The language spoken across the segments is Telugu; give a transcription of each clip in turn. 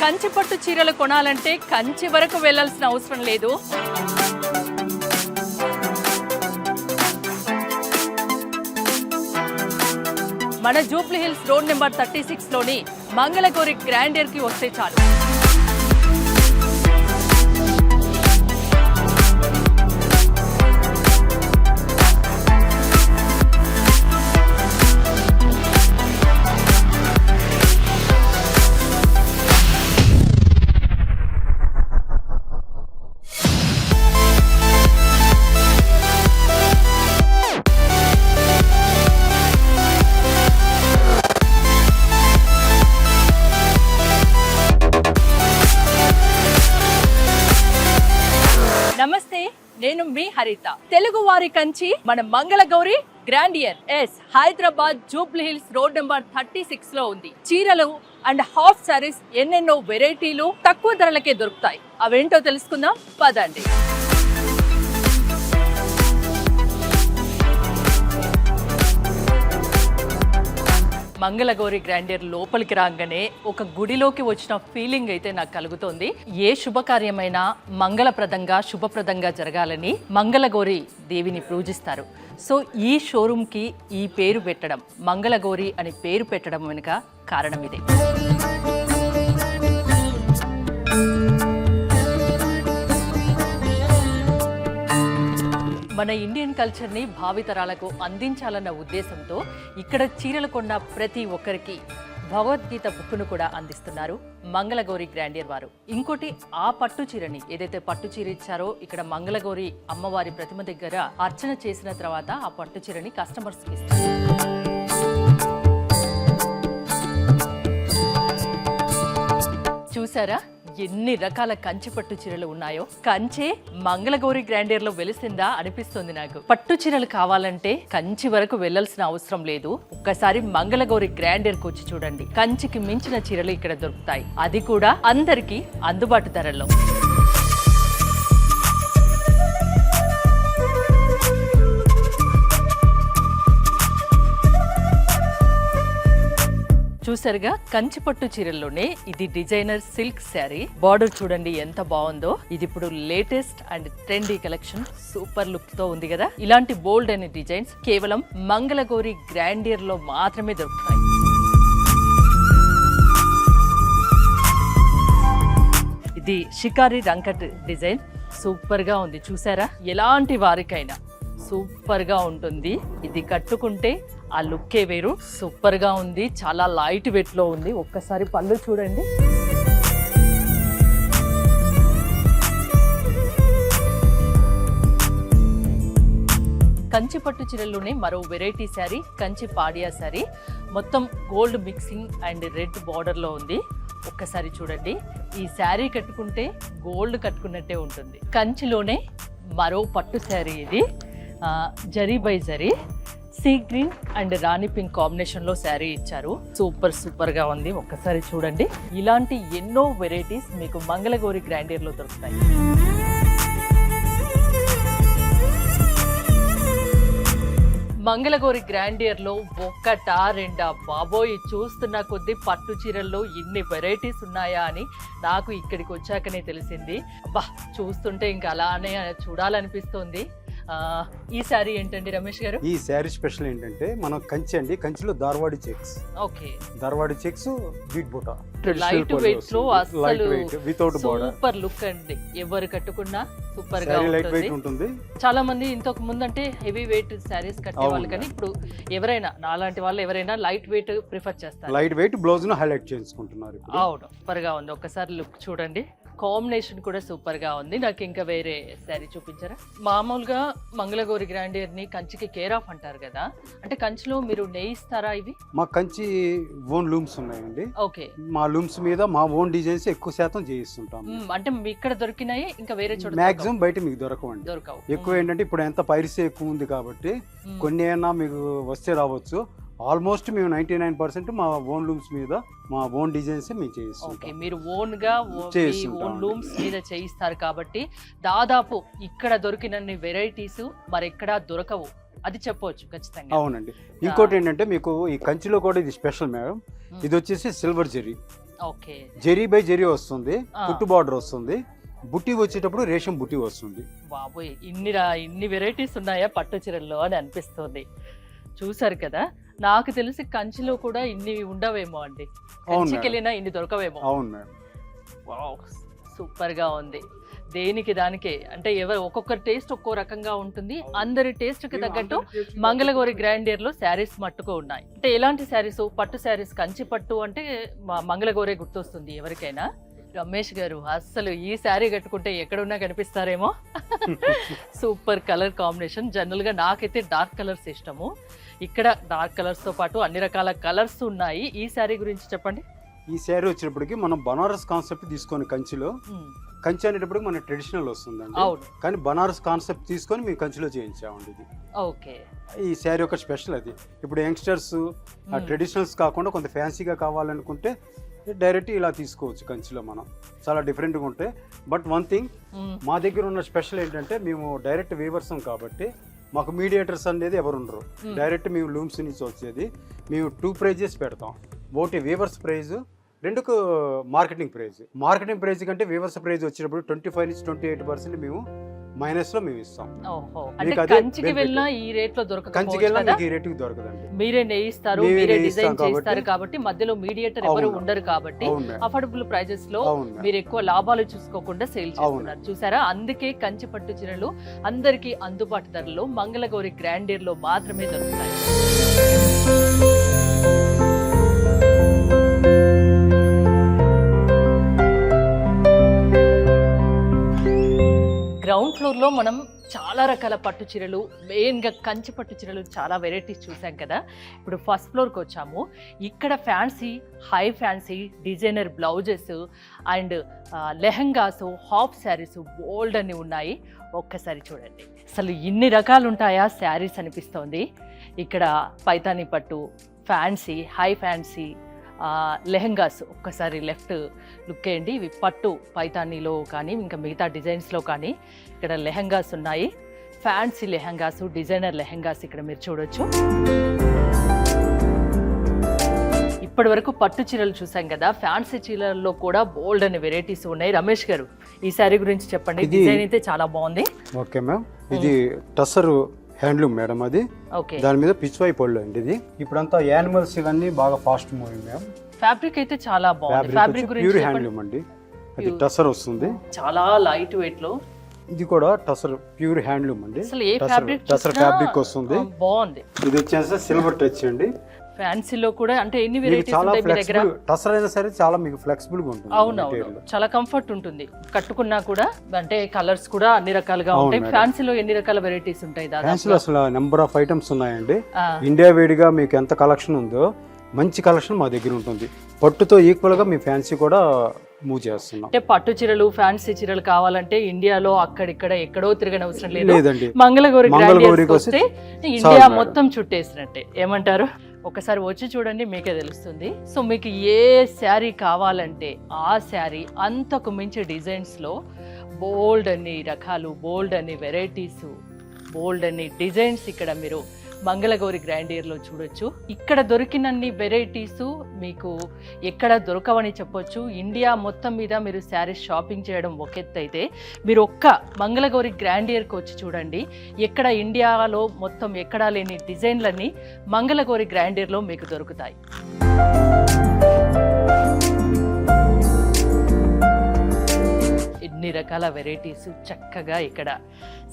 కంచి పట్టు చీరలు కొనాలంటే కంచి వరకు వెళ్ళాల్సిన అవసరం లేదు. మన జూబ్లీ హిల్స్ రోడ్ నెంబర్ 36 లోని మంగళగౌరి గ్రాండియర్ కి వస్తే చాలు. నమస్తే, నేను మీ హరిత. తెలుగు వారి కంచి మన Mangala Gauri grandeur Hyderabad Jubilee hills road number 36 లో ఉంది. చీరలు అండ్ హాఫ్ సారీస్ ఎన్నెన్నో వెరైటీలు తక్కువ ధరలకే దొరుకుతాయి. అవేంటో తెలుసుకుందాం పదండి. మంగళగౌరి గ్రాండియర్ లోపలికి రాగానే ఒక గుడిలోకి వచ్చిన ఫీలింగ్ అయితే నాకు కలుగుతోంది. ఏ శుభకార్యమైనా మంగళప్రదంగా శుభప్రదంగా జరగాలని మంగళగౌరి దేవిని పూజిస్తారు. సో ఈ షోరూమ్కి ఈ పేరు పెట్టడం, మంగళగౌరి అని పేరు పెట్టడం వెనుక కారణం ఇదే. మన ఇండియన్ కల్చర్ని భావితరాలకు అందించాలన్న ఉద్దేశంతో ఇక్కడ చీరలు కొన్న ప్రతి ఒక్కరికి భగవద్గీత బుక్కును కూడా అందిస్తున్నారు మంగళగౌరి గ్రాండియర్ వారు. ఇంకోటి, ఆ పట్టు చీరని ఏదైతే పట్టు చీర ఇచ్చారో ఇక్కడ మంగళగౌరి అమ్మవారి ప్రతిమ దగ్గర అర్చన చేసిన తర్వాత ఆ పట్టు చీరని కస్టమర్స్కి ఇస్తారు. చూసారా ఎన్ని రకాల కంచి పట్టు చీరలు ఉన్నాయో. కంచే మంగళగౌరి గ్రాండియర్ లో వెలిసిందా అనిపిస్తుంది నాకు. పట్టు చీరలు కావాలంటే కంచి వరకు వెళ్లాల్సిన అవసరం లేదు. ఒక్కసారి మంగళగౌరి గ్రాండియర్ కు వచ్చి చూడండి. కంచికి మించిన చీరలు ఇక్కడ దొరుకుతాయి, అది కూడా అందరికీ అందుబాటు ధరల్లో. చూసారుగా కంచి పట్టు చీరల్లోనే ఇది డిజైనర్ సిల్క్ శారీ. బార్డర్ చూడండి ఎంత బాగుందో. ఇది ఇప్పుడు latest and trendy collection. Super look తో ఉంది కదా. ఇలాంటి బోల్డ్ అనే డిజైన్స్ కేవలం మంగళగౌరి గ్రాండియర్ లో మాత్రమే దొరుకుతాయి. ఇది షికారి రంకట్ డిజైన్. సూపర్ గా ఉంది చూసారా. ఎలాంటి వారికైనా సూపర్ గా ఉంటుంది. ఇది కట్టుకుంటే ఆ లుక్కే వేరు. సూపర్ గా ఉంది, చాలా లైట్ వెయిట్ లో ఉంది. ఒక్కసారి పళ్ళు చూడండి. కంచి పట్టు చీరల్లోనే మరో వెరైటీ శారీ కంచి పాడియా శారీ. మొత్తం gold mixing and red border లో ఉంది. ఒక్కసారి చూడండి. ఈ శారీ కట్టుకుంటే గోల్డ్ కట్టుకున్నట్టే ఉంటుంది. కంచిలోనే మరో పట్టు శారీ ఇది. Zari by zari sea green and Rani pink combination లో శారీ ఇచ్చారు. సూపర్ గా ఉంది. ఒక్కసారి చూడండి. ఇలాంటి ఎన్నో వెరైటీస్ మీకు మంగళగౌరి గ్రాండియర్ లో దొరుకుతాయి. మంగళగౌరి గ్రాండియర్ లో ఒక్కటా రెండా బాబోయ్, చూస్తున్న కొద్దీ పట్టు చీరల్లో ఇన్ని వెరైటీస్ ఉన్నాయా అని నాకు ఇక్కడికి వచ్చాకనే తెలిసింది. అబ్బా, చూస్తుంటే ఇంకా అలానే చూడాలనిపిస్తోంది. ఈ శారీ ఏంటండి రమేష్ గారు? ఈ శారీ స్పెషల్ ఏంటంటే మనం కంచి అండి, కంచిలో ధార్వాడి చెక్స్. ఓకే, ధార్వాడి చెక్స్ బీట్ బూటా లైట్ వెయిట్ లో అసలు వితౌట్ బోర్డర్. సూపర్ లుక్ అండి. ఎవరు కట్టుకున్నా సూపర్ గా ఉంటుంది. చాలా మంది ఇంతకు ముందు అంటే హెవీ వెయిట్ శారీస్ కట్టేవాళ్ళు, కానీ ఇప్పుడు ఎవరైనా నాలాంటి వాళ్ళు ఎవరైనా లైట్ వెయిట్ ప్రిఫర్ చేస్తారు. లైట్ వెయిట్ బ్లౌజ్ ను హైలైట్ చేసుకుంటున్నారు. అవును, సూపర్ గా ఉంది. ఒక్కసారి లుక్ చూడండి. కాంబినేషన్ కూడా సూపర్ గా ఉంది. నాకు ఇంకా వేరే శారీ చూపించారా? మామూలుగా మంగళగౌరి గ్రాండియర్ ని కంచికి కేర్ ఆఫ్ అంటారు కదా, అంటే కంచిలో మీరు నేయిస్తారా ఇవి? మా కంచి ఓన్ లూమ్స్ ఉన్నాయండి. ఓకే, మా లూమ్స్ మీద మా ఓన్ డిజైన్స్ ఎక్కువ శాతం చేయిస్తుంటాం. అంటే ఇక్కడ దొరికినాయి ఇంకా వేరే చోట మాక్సిమం బయట మీకు దొరకవండి. దొరకవు. ఎక్కువ ఏంటంటే ఇప్పుడు ఎంత పైరసీ ఎక్కువ ఉంది కాబట్టి కొన్ని అయినా మీకు వస్తే రావచ్చు. ఆల్మోస్ట్ మేము 99% మా ఓన్ లూమ్స్ మీద మా ఓన్ డిజైన్స్ మేము చేయిస్తాం. మీరు ఓన్ గా ఓన్ లూమ్స్ మీద చేయిస్తారు కాబట్టి దాదాపు ఇక్కడ దొరికినన్ని వెరైటీస్ మరెక్కడా దొరకవు. అది చెప్పవచ్చు ఖచ్చితంగా. అవునండి. ఇంకోటి ఏంటంటే మీకు ఈ కంచిలో కూడా ఇది స్పెషల్ మేడం. ఇది వచ్చేసి silver zari. Okay. Zari by zari వస్తుంది, కుట్టు బార్డర్ వస్తుంది, బుట్టి వచ్చేటప్పుడు రేషం బుట్టి వస్తుంది. బాబోయ్, ఇన్ని వెరైటీస్ ఉన్నాయా పట్టు చీరల్లో అని అనిపిస్తుంది. చూసారు కదా, నాకు తెలిసి కంచిలో కూడా ఇన్ని ఉండవేమో అండి, కంచికి వెళ్ళినా ఇన్ని దొరకవేమో. అవును మేడం. వావ్, సూపర్ గా ఉంది. దేనికి దానికే అంటే ఒక్కొక్కరి టేస్ట్ ఒక్కో రకంగా ఉంటుంది. అందరి టేస్ట్ కి తగ్గట్టు మంగళగౌరి గ్రాండియర్ లో శారీస్ మట్టుకు ఉన్నాయి. అంటే ఎలాంటి శారీస్? పట్టు శారీస్, కంచి పట్టు అంటే మంగళగౌరి గుర్తొస్తుంది ఎవరికైనా. రమేష్ గారు, అస్సలు ఈ శారీ కట్టుకుంటే ఎక్కడున్నా కనిపిస్తారేమో. Super colour combination. జనరల్ గా నాకైతే డార్క్ కలర్స్ ఇష్టము. ఇక్కడ డార్క్ కలర్స్ తో పాటు అన్ని రకాల కలర్స్ ఉన్నాయి. ఈ శారీ గురించి చెప్పండి. ఈ శారీ వచ్చేటప్పటికి మనం బనారస్ కాన్సెప్ట్ తీసుకొని కంచిలో, కంచి అనేటప్పటికి మన ట్రెడిషనల్ వస్తుందండి, కానీ బనారస్ కాన్సెప్ట్ తీసుకొని మేము కంచిలో చేయించామండి ఇది. ఓకే. ఈ శారీ ఒక స్పెషల్ అది. ఇప్పుడు యంగ్స్టర్స్ ట్రెడిషనల్స్ కాకుండా కొంత ఫ్యాన్సీగా కావాలనుకుంటే డైరెక్ట్ ఇలా తీసుకోవచ్చు. కంచిలో మనం చాలా డిఫరెంట్గా ఉంటాయి. బట్ వన్ థింగ్, మా దగ్గర ఉన్న స్పెషల్ ఏంటంటే మేము డైరెక్ట్ వీవర్సం కాబట్టి మాకు మీడియేటర్స్ అనేది ఎవరు ఉండరు. డైరెక్ట్ మేము లూమ్స్ నుంచి వచ్చేది. మేము 2 ప్రైజెస్ పెడతాం. ఒకటి వీవర్స్ ప్రైజ్, రెండుకు మార్కెటింగ్ ప్రైజ్. మార్కెటింగ్ ప్రైజ్ కంటే వీవర్స్ ప్రైజ్ వచ్చేటప్పుడు 25 నుంచి 28% మేము మైనస్ లో మేము ఇస్తాం. కంచికి వెళ్ళినా ఈ రేట్ లో దొరకదు. కంచికి వెళ్ళినా ఈ రేట్ కి దొరకదండి. మీరే నేయిస్తారు, మీరే డిజైన్ చేస్తారు కాబట్టి మధ్యలో మీడియేటర్ ఎవరు ఉండరు కాబట్టి అఫోర్డబుల్ ప్రైజెస్ లో మీరు ఎక్కువ లాభాలు చూసుకోకుండా సేల్ చేస్తున్నారు. చూసారా, అందుకే కంచి పట్టు చీరలు అందరికి అందుబాటు ధరలో మంగళగౌరి గ్రాండియర్ లో మాత్రమే దొరుకుతాయి. గ్రౌండ్ ఫ్లోర్ లో మనం చాలా రకాల పట్టు చీరలు, మెయిన్గా కంచి పట్టు చీరలు చాలా వెరైటీస్ చూసాం కదా. ఇప్పుడు ఫస్ట్ ఫ్లోర్కి వచ్చాము. ఇక్కడ fancy, high fancy, designer blouses and lehengas, half sarees బోల్డ్ అని ఉన్నాయి. ఒక్కసారి చూడండి, అసలు ఇన్ని రకాలు ఉంటాయా శారీస్ అనిపిస్తోంది. ఇక్కడ పైతానీ పట్టు, ఫ్యాన్సీ, హై ఫ్యాన్సీ, లెహంగాస్. ఒక్కసారి లెఫ్ట్ లుక్ వేయండి. ఇవి పట్టు పైతానీలో కానీ ఇంకా మిగతా డిజైన్స్లో కానీ ఇక్కడ లెహంగాస్ ఉన్నాయి. ఫ్యాన్సీ లెహంగాస్, డిజైనర్ లెహంగాస్ ఇక్కడ మీరు చూడొచ్చు. ఇప్పటి వరకు పట్టు చీరలు చూసాం కదా, ఫ్యాన్సీ చీరల్లో కూడా బోల్డ్ అనే వెరైటీస్ ఉన్నాయి. రమేష్ గారు, ఈ శారీ గురించి చెప్పండి. డిజైన్ అయితే చాలా బాగుంది. ఓకే మ్యామ్, ఇది టసర్ హ్యాండ్లూమ్ మేడం. అది దాని మీద పిచ్వై పళ్ళు అండి. ఇది ఇప్పుడంతా యానిమల్స్ ఇవన్నీ బాగా ఫాస్ట్ మూవింగ్ మ్యామ్. ఫ్యాబ్రిక్ అయితే చాలా బాగుంది. ఫ్యాబ్రిక్ గురించి ప్యూర్ హ్యాండ్లూమ్ అండి. అది టసర్ వస్తుంది, చాలా లైట్ వెయిట్ లో. ఇది కూడా టసర్ ప్యూర్ హ్యాండ్లూమ్ అండి. అసలు ఏ ఫ్యాబ్రిక్ టసర్ ఫ్యాబ్రిక్ వస్తుంది, బాగుంది. ఇది వచ్చేసి సిల్వర్ టచ్ అండి. ఫ్యాన్సీలో కూడా అంటే ఎన్ని వెరైటీస్ ఉంటాయి మీ దగ్గర? టసర్ అయినా సరే చాలా మీకు ఫ్లెక్సిబుల్ గా ఉంటుంది. అవునవును, చాలా కంఫర్ట్ ఉంటుంది. కట్టుకున్నా కూడా అంటే కలర్స్ కూడా అన్ని రకాలుగా ఉంటాయి. ఫ్యాన్సీలో ఎన్ని రకాల వెరైటీస్ ఉంటాయి? ఫ్యాన్సీలో అసలు నెంబర్ ఆఫ్ ఐటమ్స్ ఉన్నాయండి. ఇండియా వేడిగా మీకు ఎంత కలెక్షన్ ఉందో మంచి కలెక్షన్ మా దగ్గర ఉంటుంది. పట్టుతో ఈక్వల్ గా మీ ఫ్యాన్సీ కూడా మూవ్ చేస్తున్నాం. అంటే పట్టు చీరలు, ఫ్యాన్సీ చీరలు కావాలంటే ఇండియాలో అక్కడిక్కడ ఎక్కడో తిరగని అవసరం లేదండి. మంగళగౌరికి వస్తే ఇండియా మొత్తం చుట్టేసినట్టే. ఏమంటారు? ఒకసారి వచ్చి చూడండి, మీకే తెలుస్తుంది. సో మీకు ఏ శారీ కావాలంటే ఆ శారీ, అంతకు మించి డిజైన్స్లో బోల్డ్ అన్ని రకాలు, బోల్డ్ అన్ని వెరైటీస్, బోల్డ్ అన్ని డిజైన్స్ ఇక్కడ మీరు మంగళగౌరి గ్రాండియర్లో చూడొచ్చు. ఇక్కడ దొరికినన్ని వెరైటీస్ మీకు ఎక్కడ దొరకవని చెప్పొచ్చు. ఇండియా మొత్తం మీద మీరు శారీస్ షాపింగ్ చేయడం ఒక ఎత్తు అయితే, మీరు ఒక్క మంగళగౌరి గ్రాండియర్కి వచ్చి చూడండి. ఎక్కడ ఇండియాలో మొత్తం ఎక్కడా లేని డిజైన్లన్నీ మంగళగౌరి గ్రాండియర్లో మీకు దొరుకుతాయి. ఎన్ని రకాల వెరైటీస్ చక్కగా ఇక్కడ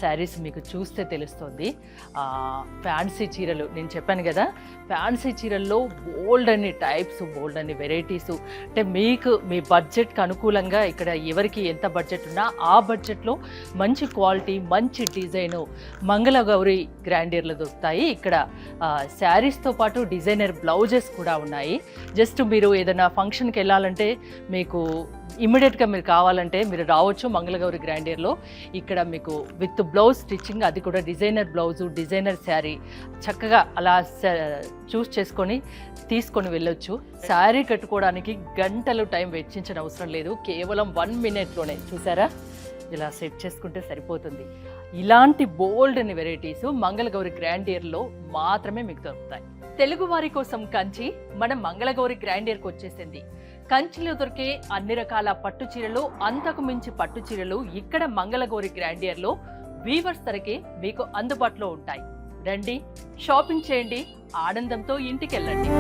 శారీస్ మీకు చూస్తే తెలుస్తుంది. ఫ్యాన్సీ చీరలు నేను చెప్పాను కదా, ఫ్యాన్సీ చీరల్లో బోల్డ్ అన్ని టైప్స్, బోల్డ్ అన్ని వెరైటీస్. అంటే మీకు మీ బడ్జెట్కి అనుకూలంగా ఇక్కడ ఎవరికి ఎంత బడ్జెట్ ఉన్నా ఆ బడ్జెట్లో మంచి క్వాలిటీ, మంచి డిజైను మంగళగౌరి గ్రాండియర్లో దొరుకుతాయి. ఇక్కడ శారీస్తో పాటు డిజైనర్ బ్లౌజెస్ కూడా ఉన్నాయి. జస్ట్ మీరు ఏదైనా ఫంక్షన్కి వెళ్ళాలంటే, మీకు ఇమ్మీడియట్గా మీరు కావాలంటే మీరు రావచ్చు మంగళగౌరి గ్రాండియర్లో. ఇక్కడ మీకు విత్ బ్లౌజ్ స్టిచ్చింగ్, అది కూడా డిజైనర్ బ్లౌజు, డిజైనర్ శారీ చక్కగా అలా చూస్ చేసుకొని తీసుకొని వెళ్ళొచ్చు. శారీ కట్టుకోవడానికి గంటలు టైం వెచ్చించిన అవసరం లేదు, కేవలం 1 minute-లోనే చూసారా ఇలా సెట్ చేసుకుంటే సరిపోతుంది. ఇలాంటి బోల్డ్ అని వెరైటీస్ మంగళగౌరి గ్రాండియర్లో మాత్రమే మీకు దొరుకుతాయి. తెలుగు వారి కోసం కంచి మన మంగళగౌరి గ్రాండియర్కి వచ్చేసింది. కంచిలో దొరికే అన్ని రకాల పట్టు చీరలు, అంతకు మించి పట్టు చీరలు ఇక్కడ మంగళగౌరి గ్రాండియర్లో వీవర్స్ ధరకే మీకు అందుబాటులో ఉంటాయి. రండి, షాపింగ్ చేయండి, ఆనందంతో ఇంటికెళ్ళండి.